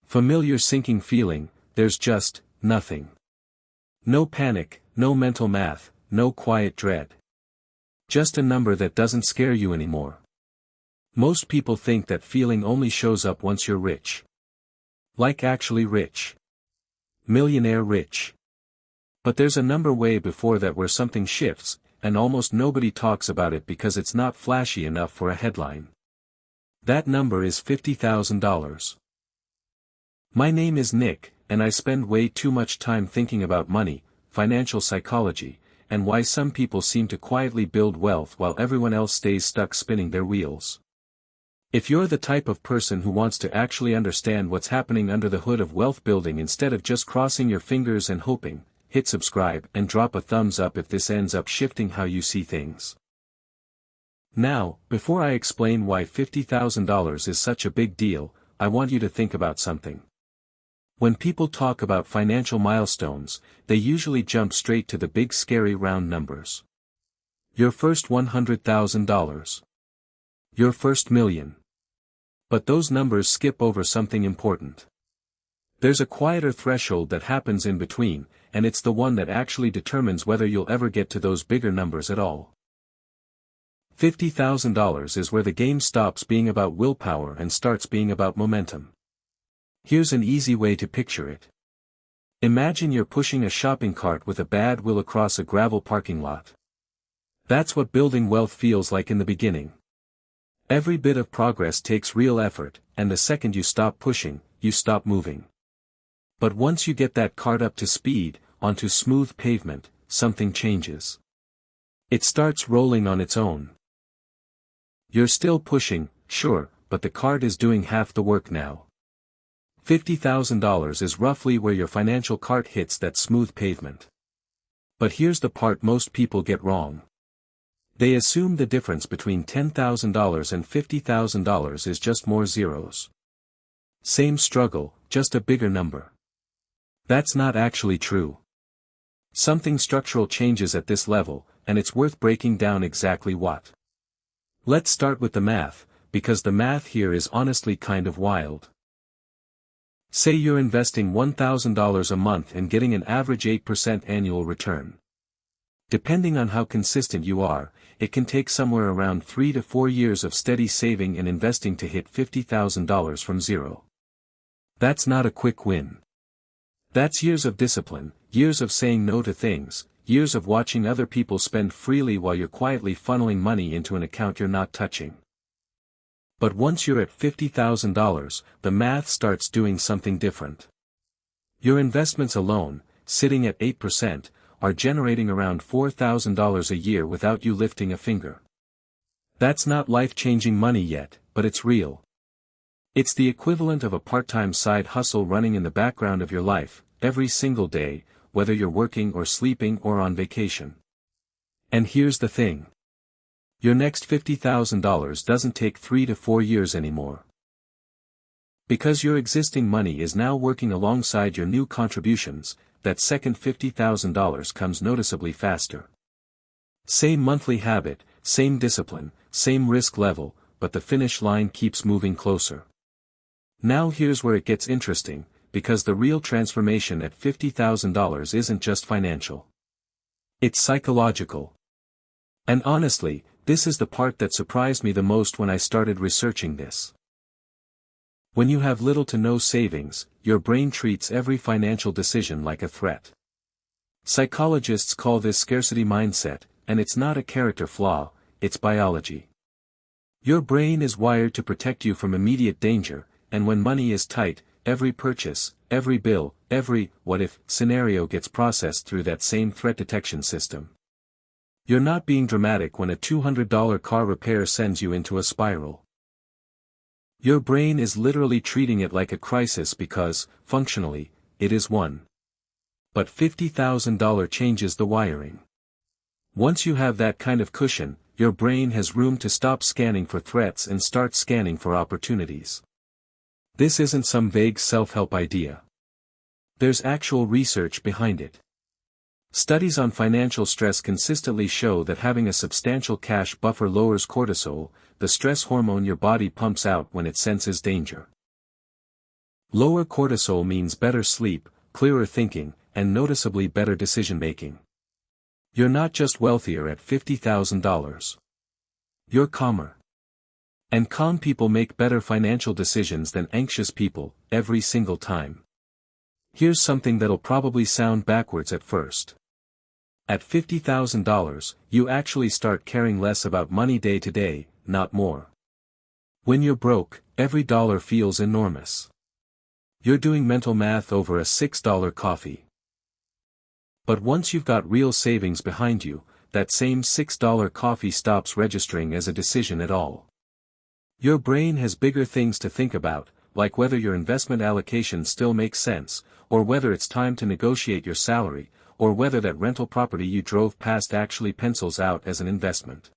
Familiar sinking feeling, there's just nothing. No panic, no mental math, no quiet dread. Just a number that doesn't scare you anymore. Most people think that feeling only shows up once you're rich. Like actually rich. Millionaire rich. But there's a number way before that where something shifts, and almost nobody talks about it because it's not flashy enough for a headline. That number is $50,000. My name is Nick, and I spend way too much time thinking about money, financial psychology, and why some people seem to quietly build wealth while everyone else stays stuck spinning their wheels. If you're the type of person who wants to actually understand what's happening under the hood of wealth building instead of just crossing your fingers and hoping, hit subscribe and drop a thumbs up if this ends up shifting how you see things. Now, before I explain why $50,000 is such a big deal, I want you to think about something. When people talk about financial milestones, they usually jump straight to the big scary round numbers. Your first $100,000. Your first million. But those numbers skip over something important. There's a quieter threshold that happens in between, and it's the one that actually determines whether you'll ever get to those bigger numbers at all. $50,000 is where the game stops being about willpower and starts being about momentum. Here's an easy way to picture it. Imagine you're pushing a shopping cart with a bad wheel across a gravel parking lot. That's what building wealth feels like in the beginning. Every bit of progress takes real effort, and the second you stop pushing, you stop moving. But once you get that cart up to speed, onto smooth pavement, something changes. It starts rolling on its own. You're still pushing, sure, but the cart is doing half the work now. $50,000 is roughly where your financial cart hits that smooth pavement. But here's the part most people get wrong. They assume the difference between $10,000 and $50,000 is just more zeros. Same struggle, just a bigger number. That's not actually true. Something structural changes at this level, and it's worth breaking down exactly what. Let's start with the math, because the math here is honestly kind of wild. Say you're investing $1,000 a month and getting an average 8% annual return. Depending on how consistent you are, it can take somewhere around 3 to 4 years of steady saving and investing to hit $50,000 from zero. That's not a quick win. That's years of discipline, years of saying no to things, years of watching other people spend freely while you're quietly funneling money into an account you're not touching. But once you're at $50,000, the math starts doing something different. Your investments alone, sitting at 8%, are generating around $4,000 a year without you lifting a finger. That's not life-changing money yet, but it's real. It's the equivalent of a part-time side hustle running in the background of your life, every single day, whether you're working or sleeping or on vacation. And here's the thing. Your next $50,000 doesn't take 3 to 4 years anymore. Because your existing money is now working alongside your new contributions, that second $50,000 comes noticeably faster. Same monthly habit, same discipline, same risk level, but the finish line keeps moving closer. Now here's where it gets interesting, because the real transformation at $50,000 isn't just financial. It's psychological. And honestly, this is the part that surprised me the most when I started researching this. When you have little to no savings, your brain treats every financial decision like a threat. Psychologists call this scarcity mindset, and it's not a character flaw, it's biology. Your brain is wired to protect you from immediate danger, and when money is tight, every purchase, every bill, every what-if scenario gets processed through that same threat detection system. You're not being dramatic when a $200 car repair sends you into a spiral. Your brain is literally treating it like a crisis because, functionally, it is one. But $50,000 changes the wiring. Once you have that kind of cushion, your brain has room to stop scanning for threats and start scanning for opportunities. This isn't some vague self-help idea. There's actual research behind it. Studies on financial stress consistently show that having a substantial cash buffer lowers cortisol, the stress hormone your body pumps out when it senses danger. Lower cortisol means better sleep, clearer thinking, and noticeably better decision-making. You're not just wealthier at $50,000. You're calmer. And calm people make better financial decisions than anxious people, every single time. Here's something that'll probably sound backwards at first. At $50,000, you actually start caring less about money day to day, not more. When you're broke, every dollar feels enormous. You're doing mental math over a $6 coffee. But once you've got real savings behind you, that same $6 coffee stops registering as a decision at all. Your brain has bigger things to think about, like whether your investment allocation still makes sense, or whether it's time to negotiate your salary, or whether that rental property you drove past actually pencils out as an investment.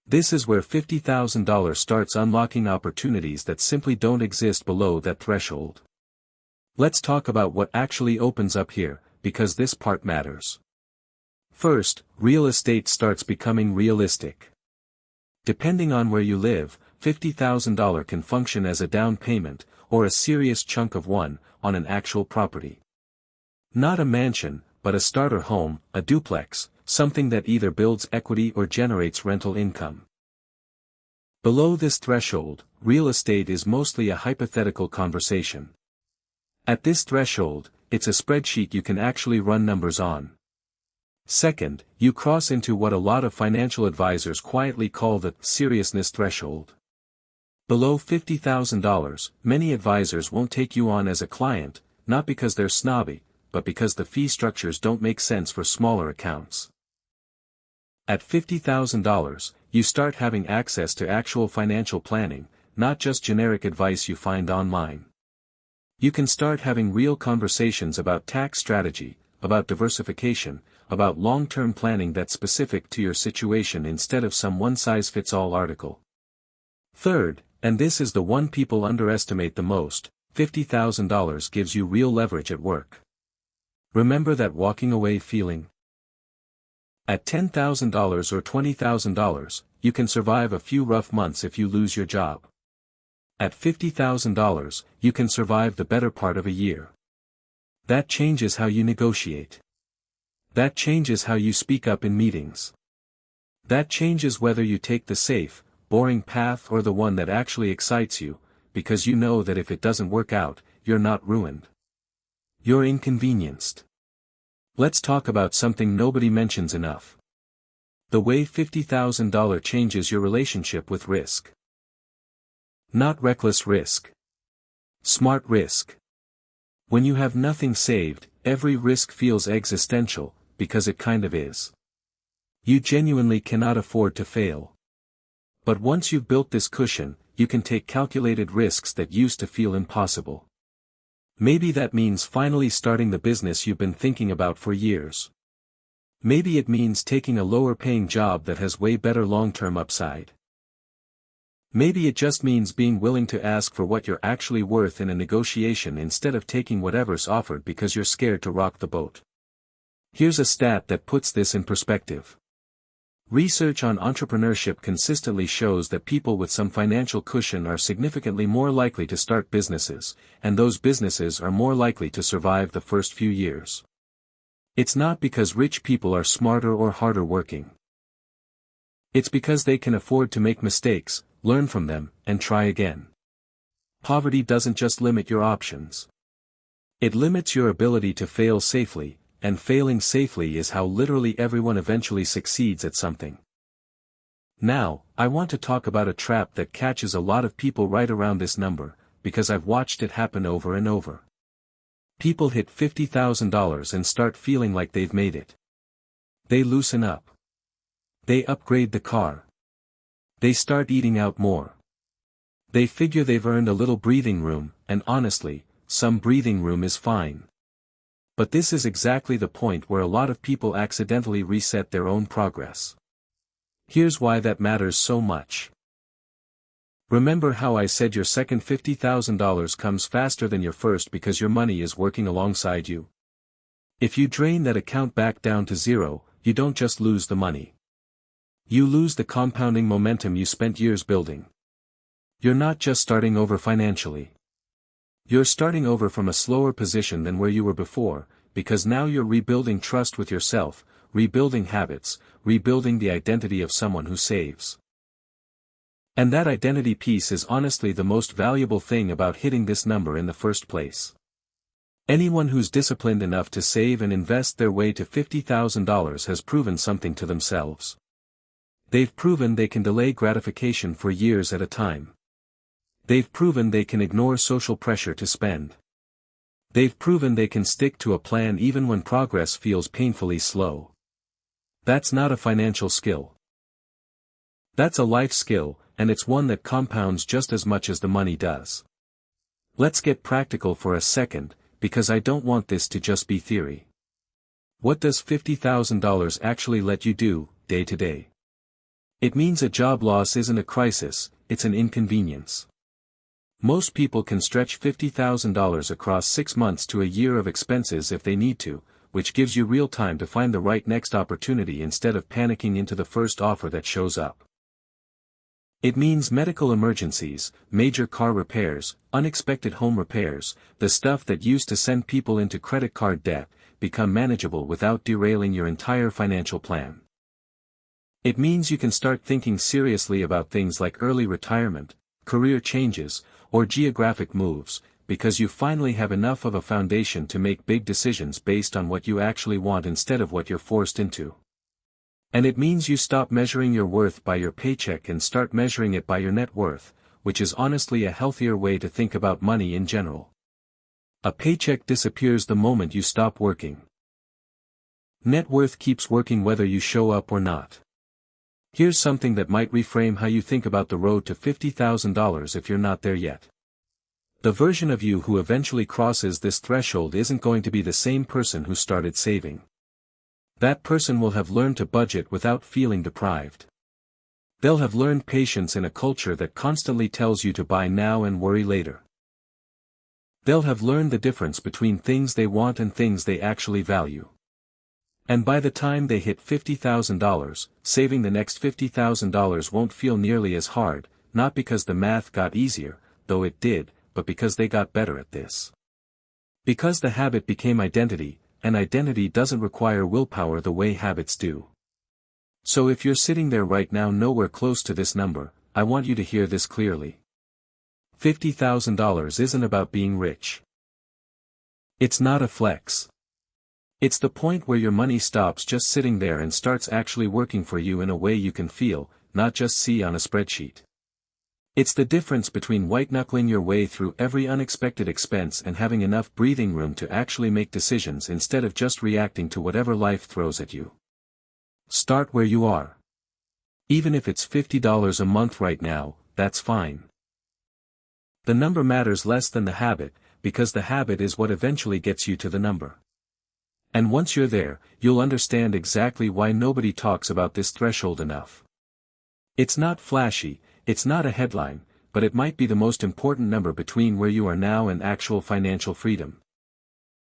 This is where $50,000 starts unlocking opportunities that simply don't exist below that threshold. Let's talk about what actually opens up here, because this part matters. First, real estate starts becoming realistic. Depending on where you live, $50,000 can function as a down payment, or a serious chunk of one, on an actual property. Not a mansion, but a starter home, a duplex, something that either builds equity or generates rental income. Below this threshold, real estate is mostly a hypothetical conversation. At this threshold, it's a spreadsheet you can actually run numbers on. Second, you cross into what a lot of financial advisors quietly call the seriousness threshold. Below $50,000, many advisors won't take you on as a client, not because they're snobby, but because the fee structures don't make sense for smaller accounts. At $50,000, you start having access to actual financial planning, not just generic advice you find online. You can start having real conversations about tax strategy, about diversification, about long-term planning that's specific to your situation instead of some one-size-fits-all article. Third, and this is the one people underestimate the most, $50,000 gives you real leverage at work. Remember that walking away feeling? At $10,000 or $20,000, you can survive a few rough months if you lose your job. At $50,000, you can survive the better part of a year. That changes how you negotiate. That changes how you speak up in meetings. That changes whether you take the safe, boring path or the one that actually excites you, because you know that if it doesn't work out, you're not ruined. You're inconvenienced. Let's talk about something nobody mentions enough. The way $50,000 changes your relationship with risk. Not reckless risk. Smart risk. When you have nothing saved, every risk feels existential, because it kind of is. You genuinely cannot afford to fail. But once you've built this cushion, you can take calculated risks that used to feel impossible. Maybe that means finally starting the business you've been thinking about for years. Maybe it means taking a lower-paying job that has way better long-term upside. Maybe it just means being willing to ask for what you're actually worth in a negotiation instead of taking whatever's offered because you're scared to rock the boat. Here's a stat that puts this in perspective. Research on entrepreneurship consistently shows that people with some financial cushion are significantly more likely to start businesses, and those businesses are more likely to survive the first few years. It's not because rich people are smarter or harder working. It's because they can afford to make mistakes, learn from them, and try again. Poverty doesn't just limit your options. It limits your ability to fail safely, and failing safely is how literally everyone eventually succeeds at something. Now, I want to talk about a trap that catches a lot of people right around this number, because I've watched it happen over and over. People hit $50,000 and start feeling like they've made it. They loosen up. They upgrade the car. They start eating out more. They figure they've earned a little breathing room, and honestly, some breathing room is fine. But this is exactly the point where a lot of people accidentally reset their own progress. Here's why that matters so much. Remember how I said your second $50,000 comes faster than your first because your money is working alongside you? If you drain that account back down to zero, you don't just lose the money. You lose the compounding momentum you spent years building. You're not just starting over financially. You're starting over from a slower position than where you were before, because now you're rebuilding trust with yourself, rebuilding habits, rebuilding the identity of someone who saves. And that identity piece is honestly the most valuable thing about hitting this number in the first place. Anyone who's disciplined enough to save and invest their way to $50,000 has proven something to themselves. They've proven they can delay gratification for years at a time. They've proven they can ignore social pressure to spend. They've proven they can stick to a plan even when progress feels painfully slow. That's not a financial skill. That's a life skill, and it's one that compounds just as much as the money does. Let's get practical for a second, because I don't want this to just be theory. What does $50,000 actually let you do, day to day? It means a job loss isn't a crisis, it's an inconvenience. Most people can stretch $50,000 across 6 months to a year of expenses if they need to, which gives you real time to find the right next opportunity instead of panicking into the first offer that shows up. It means medical emergencies, major car repairs, unexpected home repairs, the stuff that used to send people into credit card debt, become manageable without derailing your entire financial plan. It means you can start thinking seriously about things like early retirement, career changes, or geographic moves, because you finally have enough of a foundation to make big decisions based on what you actually want instead of what you're forced into. And it means you stop measuring your worth by your paycheck and start measuring it by your net worth, which is honestly a healthier way to think about money in general. A paycheck disappears the moment you stop working. Net worth keeps working whether you show up or not. Here's something that might reframe how you think about the road to $50,000 if you're not there yet. The version of you who eventually crosses this threshold isn't going to be the same person who started saving. That person will have learned to budget without feeling deprived. They'll have learned patience in a culture that constantly tells you to buy now and worry later. They'll have learned the difference between things they want and things they actually value. And by the time they hit $50,000, saving the next $50,000 won't feel nearly as hard, not because the math got easier, though it did, but because they got better at this. Because the habit became identity, and identity doesn't require willpower the way habits do. So if you're sitting there right now nowhere close to this number, I want you to hear this clearly. $50,000 isn't about being rich. It's not a flex. It's the point where your money stops just sitting there and starts actually working for you in a way you can feel, not just see on a spreadsheet. It's the difference between white-knuckling your way through every unexpected expense and having enough breathing room to actually make decisions instead of just reacting to whatever life throws at you. Start where you are. Even if it's $50 a month right now, that's fine. The number matters less than the habit, because the habit is what eventually gets you to the number. And once you're there, you'll understand exactly why nobody talks about this threshold enough. It's not flashy, it's not a headline, but it might be the most important number between where you are now and actual financial freedom.